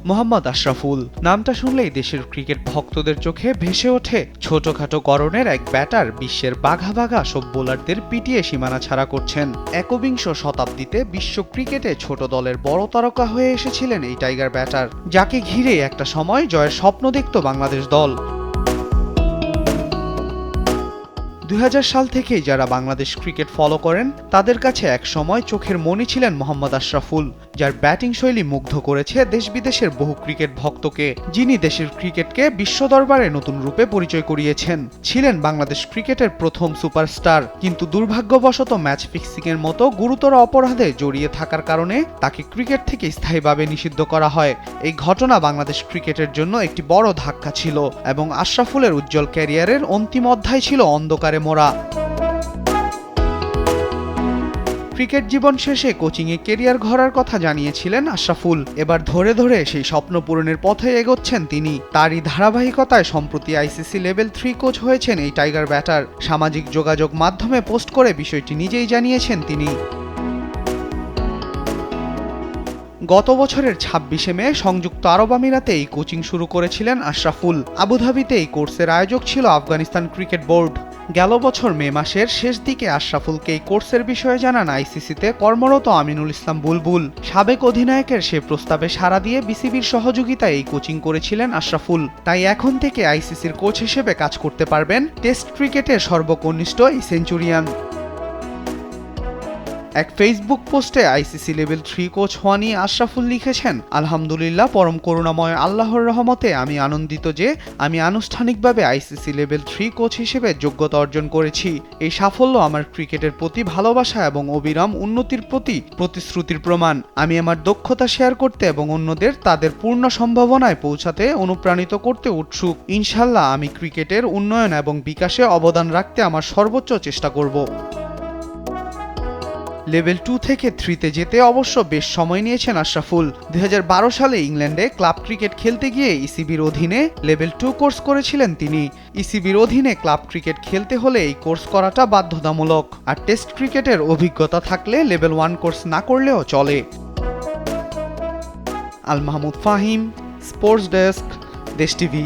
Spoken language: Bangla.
মোহাম্মদ আশরাফুল নামটা শুনলেই দেশের ক্রিকেট ভক্তদের চোখে ভেসে ওঠে ছোটখাটো গড়নের এক ব্যাটার বিশ্বের বাঘা বাঘা সব বোলারদের পিটিয়ে সীমানা ছাড়া করছেন। একবিংশ শতাব্দীতে বিশ্ব ক্রিকেটে ছোট দলের বড় তারকা হয়ে এসেছিলেন এই টাইগার ব্যাটার, যাকে ঘিরে একটা সময় জয়ের স্বপ্ন দেখত বাংলাদেশ দল। 2000 সাল থেকেই যারা বাংলাদেশ ক্রিকেট ফলো করেন তাদের কাছে এক সময় চোখের মণি ছিলেন মোহাম্মদ আশরাফুল, যার ব্যাটিং শৈলী মুগ্ধ করেছে দেশ বিদেশের বহু ক্রিকেট ভক্তকে, যিনি দেশের ক্রিকেটকে বিশ্ব দরবারে নতুন রূপে পরিচয় করিয়েছেন। ছিলেন বাংলাদেশ ক্রিকেটের প্রথম সুপারস্টার, কিন্তু দুর্ভাগ্যবশত ম্যাচ ফিক্সিংয়ের মতো গুরুতর অপরাধে জড়িয়ে থাকার কারণে তাকে ক্রিকেট থেকে স্থায়ীভাবে নিষিদ্ধ করা হয়। এই ঘটনা বাংলাদেশ ক্রিকেটের জন্য একটি বড় ধাক্কা ছিল এবং আশরাফুলের উজ্জ্বল ক্যারিয়ারের অন্তিম অধ্যায় ছিল অন্ধকারে মোড়া। ক্রিকেট জীবন শেষে কোচিংয়ে কেরিয়ার গড়ার কথা জানিয়েছিলেন আশরাফুল। এবার ধরে ধরে সেই স্বপ্ন পূরণের পথে এগোচ্ছেন তিনি। তারই ধারাবাহিকতায় সম্প্রতি আইসিসি লেভেল 3 কোচ হয়েছেন এই টাইগার ব্যাটার। সামাজিক যোগাযোগ মাধ্যমে পোস্ট করে বিষয়টি নিজেই জানিয়েছেন তিনি। গত বছরের 26শে মে সংযুক্ত আরব আমিরাতে এই কোচিং শুরু করেছিলেন আশরাফুল। আবুধাবিতে এই কোর্সের আয়োজক ছিল আফগানিস্তান ক্রিকেট বোর্ড। গেল বছর মে মাসের শেষ দিকে আশরাফুলকে এই কোর্সের বিষয়ে জানান আইসিসিতে কর্মরত আমিনুল ইসলাম বুলবুল। সাবেক অধিনায়কের সে প্রস্তাবে সাড়া দিয়ে বিসিবির সহযোগিতায় এই কোচিং করেছিলেন আশরাফুল। তাই এখন থেকে আইসিসির কোচ হিসেবে কাজ করতে পারবেন টেস্ট ক্রিকেটের সর্বকনিষ্ঠ এই সেঞ্চুরিয়ান। এক ফেসবুক পোস্টে আইসিসি লেভেল 3 কোচ হওয়া নিয়ে আশরাফুল লিখেছেন, আলহামদুলিল্লাহ, পরম করুণাময় আল্লাহর রহমতে আমি আনন্দিত যে আমি আনুষ্ঠানিকভাবে আইসিসি লেভেল 3 কোচ হিসেবে যোগ্যতা অর্জন করেছি। এই সাফল্য আমার ক্রিকেটের প্রতি ভালোবাসা এবং অবিরাম উন্নতির প্রতি প্রতিশ্রুতির প্রমাণ। আমি আমার দক্ষতা শেয়ার করতে এবং অন্যদের তাদের পূর্ণ সম্ভাবনায় পৌঁছাতে অনুপ্রাণিত করতে উৎসুক। ইনশাল্লাহ আমি ক্রিকেটের উন্নয়ন এবং বিকাশে অবদান রাখতে আমার সর্বোচ্চ চেষ্টা করব। লেভেল 2 থেকে 3-তে যেতে অবশ্য বেশ সময় নিয়েছেন আশরাফুল। 2012 সালে ইংল্যান্ডে ক্লাব ক্রিকেট খেলতে গিয়ে ইসিবির অধীনে লেভেল 2 কোর্স করেছিলেন তিনি। ইসিবির অধীনে ক্লাব ক্রিকেট খেলতে হলে এই কোর্স করাটা বাধ্যতামূলক, আর টেস্ট ক্রিকেটের অভিজ্ঞতা থাকলে লেভেল 1 কোর্স না করলেও চলে। আল মাহমুদ ফাহিম, স্পোর্টস ডেস্ক, দেশ টিভি।